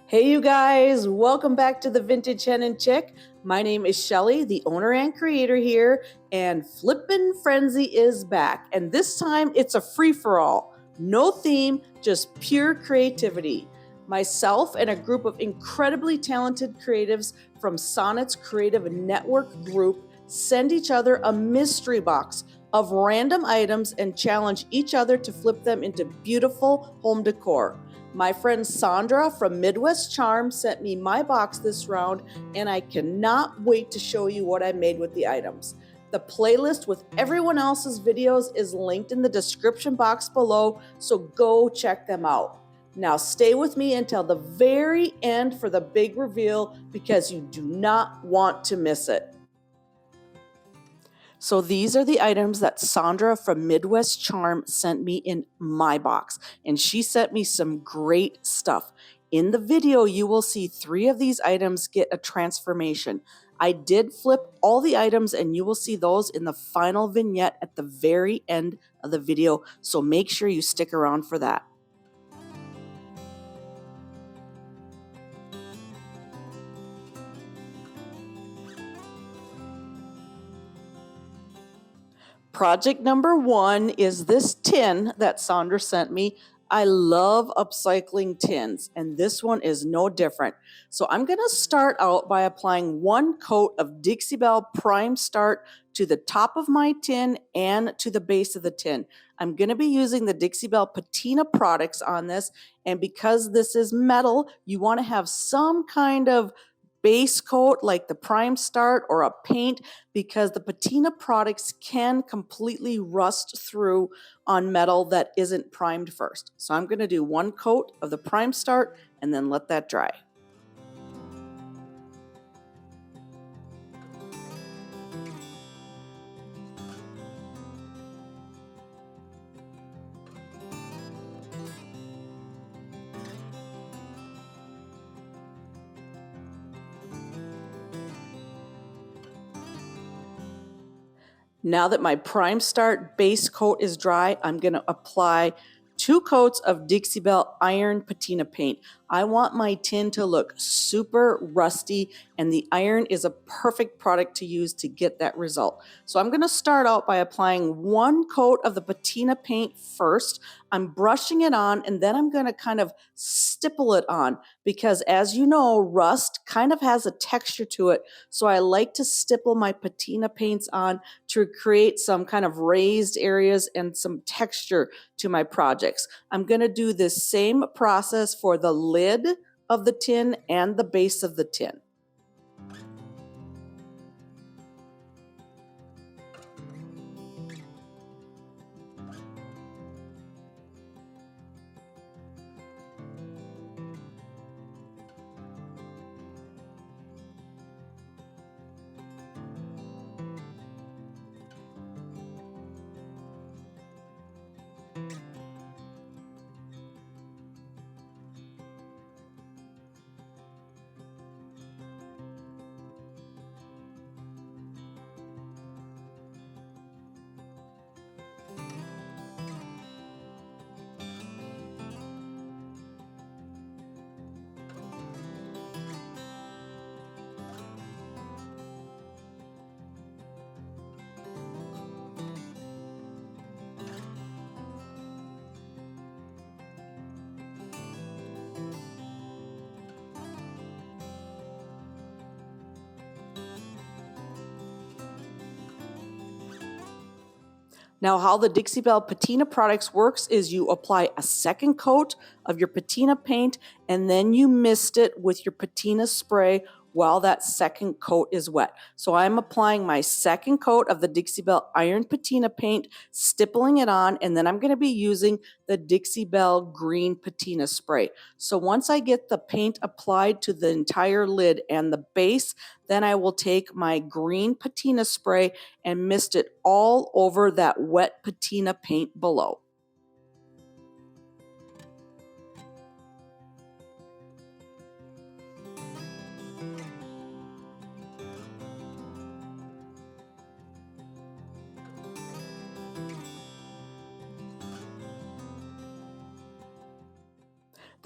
Hey you guys, welcome back to the Vintage Hen and Chick. My name is Shelly, the owner and creator here, and Flippin' Frenzy is back. And this time it's a free-for-all. No theme, just pure creativity. Myself and a group of incredibly talented creatives from Sonnet's Creative Network group send each other a mystery box of random items and challenge each other to flip them into beautiful home decor. My friend Sandra from Midwest Charm sent me my box this round, and I cannot wait to show you what I made with the items. The playlist with everyone else's videos is linked in the description box below, so go check them out. Now stay with me until the very end for the big reveal because you do not want to miss it. So these are the items that Sandra from Midwest Charm sent me in my box, and she sent me some great stuff. In the video, you will see 3 of these items get a transformation. I did flip all the items, and you will see those in the final vignette at the very end of the video, so make sure you stick around for that. Project number 1 is this tin that Sandra sent me. I love upcycling tins, and this one is no different. So I'm going to start out by applying 1 coat of Dixie Belle Prime Start to the top of my tin and to the base of the tin. I'm going to be using the Dixie Belle Patina products on this, and because this is metal, you want to have some kind of base coat like the Prime Start or a paint, because the Patina products can completely rust through on metal that isn't primed first. So I'm going to do 1 coat of the Prime Start and then let that dry. Now that my Prime Start base coat is dry, I'm going to apply 2 coats of Dixie Belle Iron Patina paint. I want my tin to look super rusty, and the iron is a perfect product to use to get that result. So I'm going to start out by applying 1 coat of the Patina paint first. I'm brushing it on, and then I'm going to kind of stipple it on, because as you know, rust kind of has a texture to it. So I like to stipple my Patina paints on to create some kind of raised areas and some texture to my projects. I'm going to do this same process for the lid of the tin and the base of the tin. Now, how the Dixie Belle Patina products works is you apply a 2nd coat of your Patina paint, and then you mist it with your Patina spray while that 2nd coat is wet. So I'm applying my 2nd coat of the Dixie Belle Iron Patina paint, stippling it on, and then I'm going to be using the Dixie Belle Green Patina spray. So once I get the paint applied to the entire lid and the base, then I will take my green Patina spray and mist it all over that wet Patina paint below.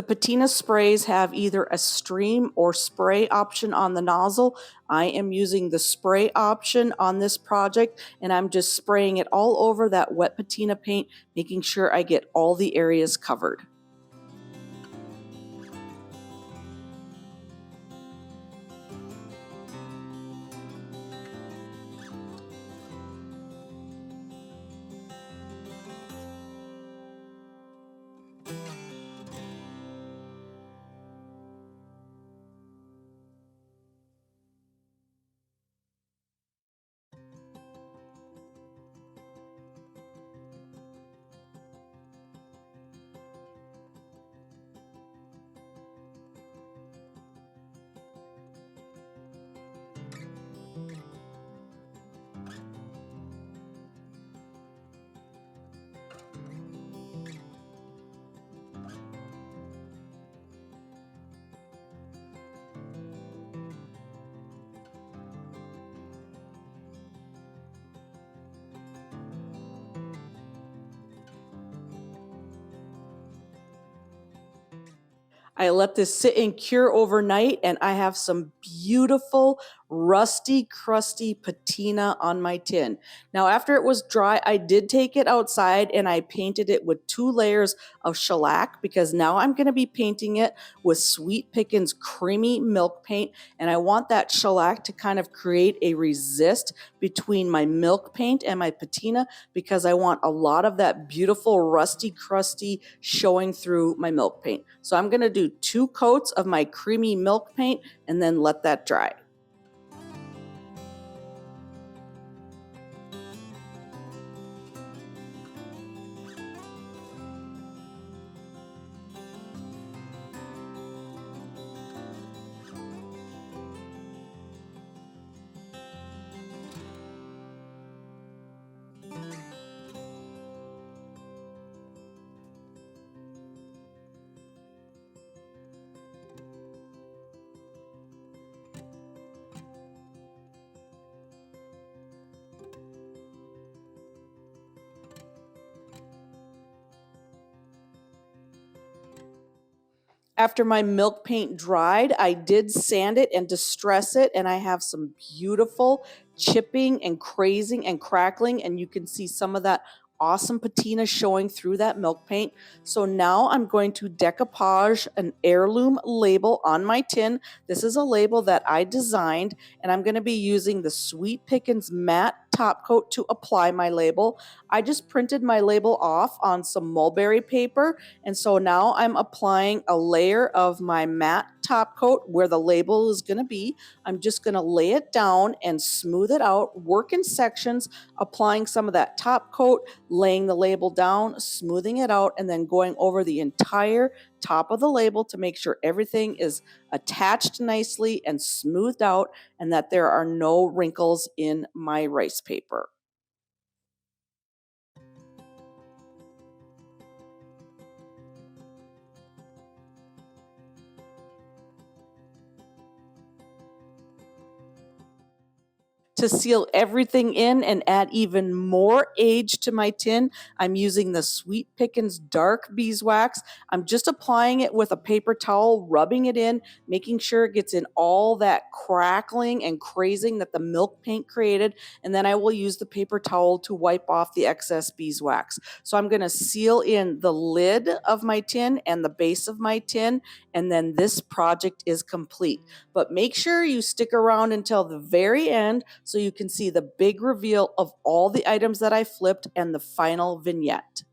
The patina sprays have either a stream or spray option on the nozzle. I am using the spray option on this project, and I'm just spraying it all over that wet patina paint, making sure I get all the areas covered. I let this sit and cure overnight, and I have some beautiful rusty, crusty patina on my tin. Now, after it was dry, I did take it outside and I painted it with 2 layers of shellac, because now I'm going to be painting it with Sweet Pickin's creamy milk paint, and I want that shellac to kind of create a resist between my milk paint and my patina, because I want a lot of that beautiful rusty, crusty showing through my milk paint. So I'm going to do 2 coats of my creamy milk paint and then let that dry. After my milk paint dried, I did sand it and distress it, and I have some beautiful chipping and crazing and crackling, and you can see some of that awesome patina showing through that milk paint. So now I'm going to decoupage an heirloom label on my tin. This is a label that I designed, and I'm going to be using the Sweet Pickin's matte top coat to apply my label. I just printed my label off on some mulberry paper, and so now I'm applying a layer of my matte top coat where the label is going to be. I'm just going to lay it down and smooth it out, work in sections, applying some of that top coat, laying the label down, smoothing it out, and then going over the entire top of the label to make sure everything is attached nicely and smoothed out, and that there are no wrinkles in my rice paper. To seal everything in and add even more age to my tin, I'm using the Sweet Pickin's dark beeswax. I'm just applying it with a paper towel, rubbing it in, making sure it gets in all that crackling and crazing that the milk paint created, and then I will use the paper towel to wipe off the excess beeswax. So I'm going to seal in the lid of my tin and the base of my tin, and then this project is complete. But make sure you stick around until the very end so you can see the big reveal of all the items that I flipped and the final vignette.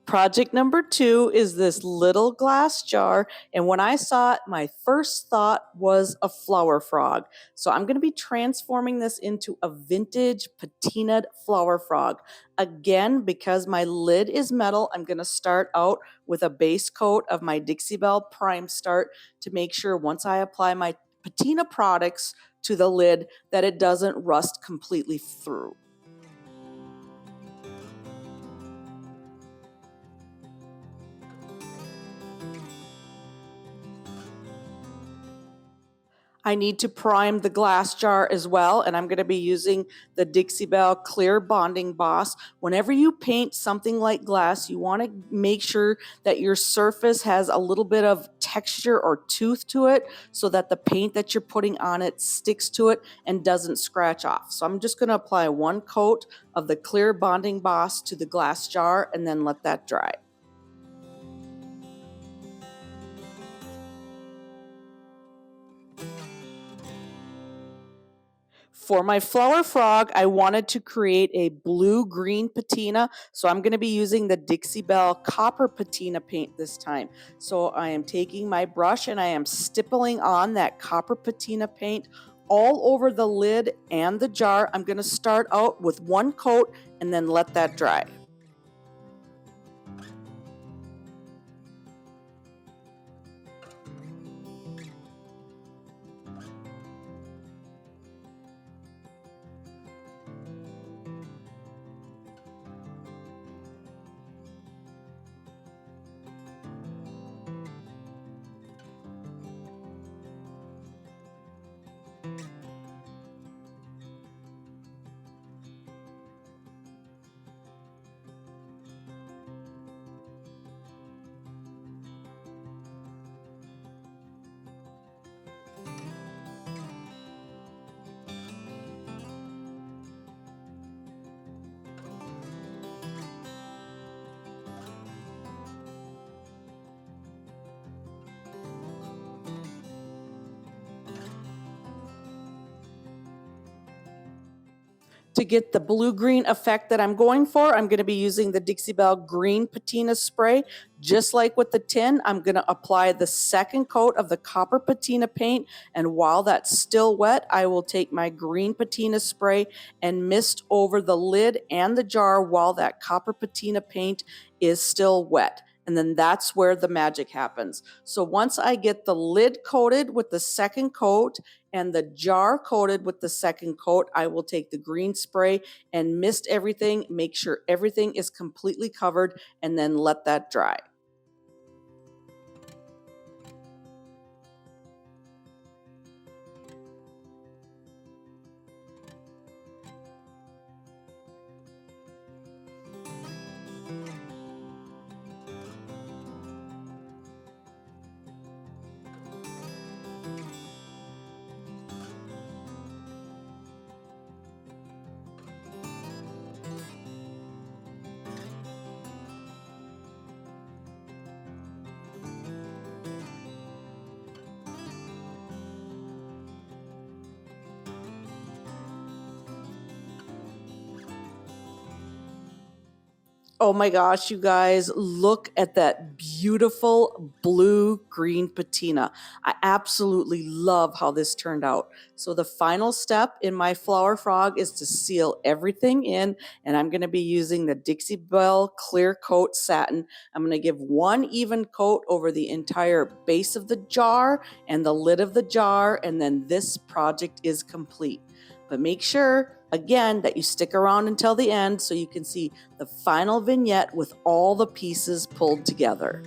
Project number 2 is this little glass jar, and when I saw it, my first thought was a flower frog. So I'm going to be transforming this into a vintage patinaed flower frog. Again, because my lid is metal, I'm going to start out with a base coat of my Dixie Belle Prime Start to make sure once I apply my patina products to the lid that it doesn't rust completely through. I need to prime the glass jar as well, and I'm going to be using the Dixie Belle Clear Bonding Boss. Whenever you paint something like glass, you want to make sure that your surface has a little bit of texture or tooth to it so that the paint that you're putting on it sticks to it and doesn't scratch off. So I'm just going to apply one coat of the Clear Bonding Boss to the glass jar and then let that dry. For my flower frog, I wanted to create a blue-green patina, so I'm going to be using the Dixie Belle Copper Patina paint this time. So I am taking my brush and I am stippling on that copper patina paint all over the lid and the jar. I'm going to start out with one coat and then let that dry. To get the blue-green effect that I'm going for, I'm going to be using the Dixie Belle Green Patina Spray. Just like with the tin, I'm going to apply the second coat of the Copper Patina paint, and while that's still wet, I will take my Green Patina Spray and mist over the lid and the jar while that Copper Patina paint is still wet. And then that's where the magic happens. So once I get the lid coated with the second coat and the jar coated with the second coat, I will take the green spray and mist everything, make sure everything is completely covered, and then let that dry. Oh my gosh, you guys, look at that beautiful blue-green patina. I absolutely love how this turned out. So the final step in my flower frog is to seal everything in, and I'm going to be using the Dixie Belle Clear Coat Satin. I'm going to give one even coat over the entire base of the jar and the lid of the jar, and then this project is complete. But make sure, again, that you stick around until the end so you can see the final vignette with all the pieces pulled together.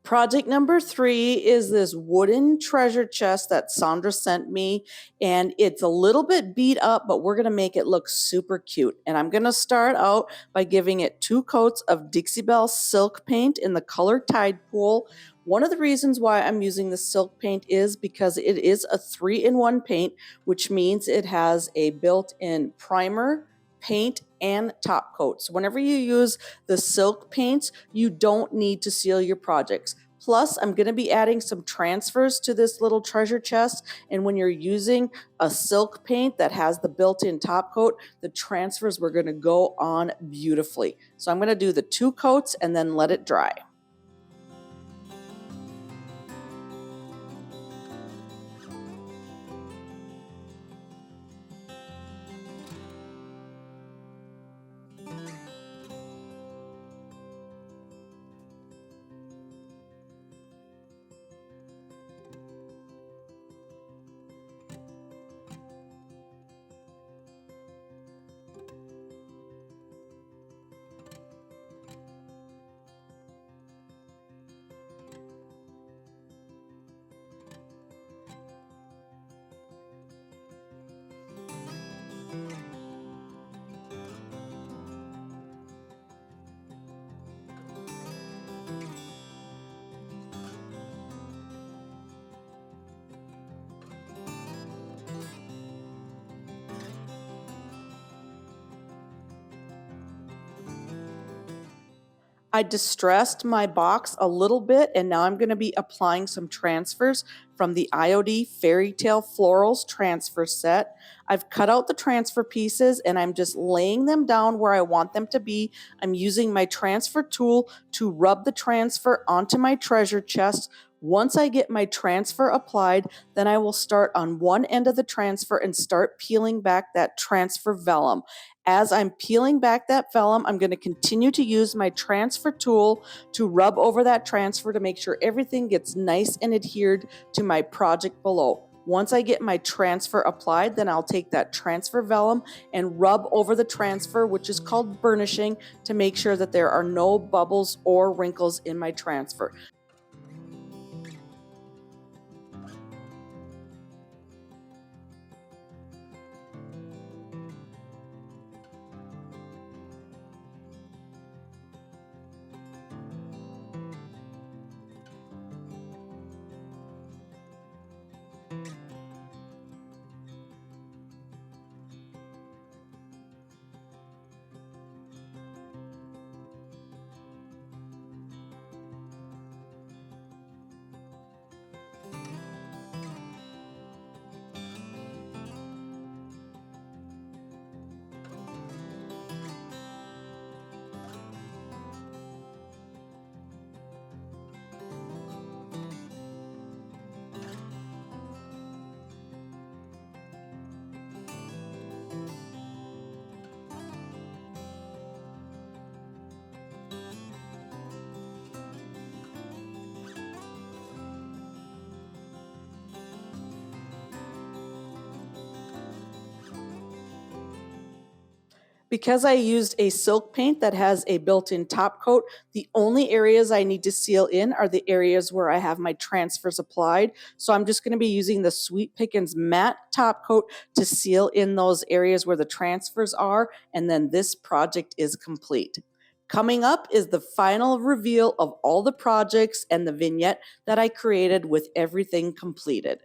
Project number 3 is this wooden treasure chest that Sandra sent me, and it's a little bit beat up, but we're going to make it look super cute. And I'm going to start out by giving it 2 coats of Dixie Belle Silk Paint in the color Tide Pool. One of the reasons why I'm using the silk paint is because it is a 3-in-1 paint, which means it has a built-in primer, paint, and top coat. So whenever you use the silk paints, you don't need to seal your projects. Plus, I'm going to be adding some transfers to this little treasure chest. And when you're using a silk paint that has the built-in top coat, the transfers were going to go on beautifully. So I'm going to do the 2 coats and then let it dry. I distressed my box a little bit, and now I'm going to be applying some transfers from the IOD Fairy Tale Florals transfer set. I've cut out the transfer pieces and I'm just laying them down where I want them to be. I'm using my transfer tool to rub the transfer onto my treasure chest. Once I get my transfer applied, then I will start on one end of the transfer and start peeling back that transfer vellum. As I'm peeling back that vellum, I'm going to continue to use my transfer tool to rub over that transfer to make sure everything gets nice and adhered to my project below. Once I get my transfer applied, then I'll take that transfer vellum and rub over the transfer, which is called burnishing, to make sure that there are no bubbles or wrinkles in my transfer. Because I used a silk paint that has a built-in top coat, the only areas I need to seal in are the areas where I have my transfers applied. So I'm just going to be using the Sweet Pickins matte top coat to seal in those areas where the transfers are, and then this project is complete. Coming up is the final reveal of all the projects and the vignette that I created with everything completed.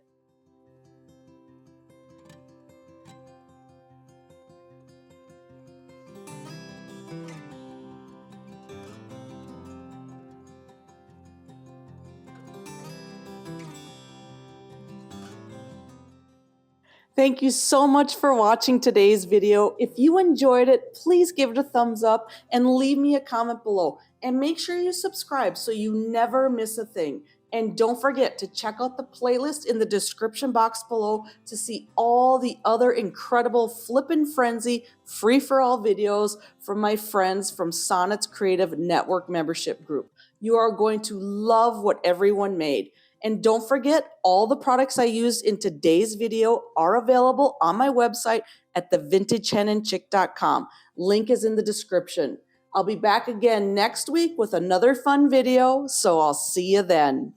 Thank you so much for watching today's video. If you enjoyed it, please give it a thumbs up and leave me a comment below. And make sure you subscribe so you never miss a thing. And don't forget to check out the playlist in the description box below to see all the other incredible Flippin' Frenzy free-for-all videos from my friends from Sonnet's Creative Network membership group. You are going to love what everyone made. And don't forget, all the products I used in today's video are available on my website at thevintagehenandchick.com. Link is in the description. I'll be back again next week with another fun video, so I'll see you then.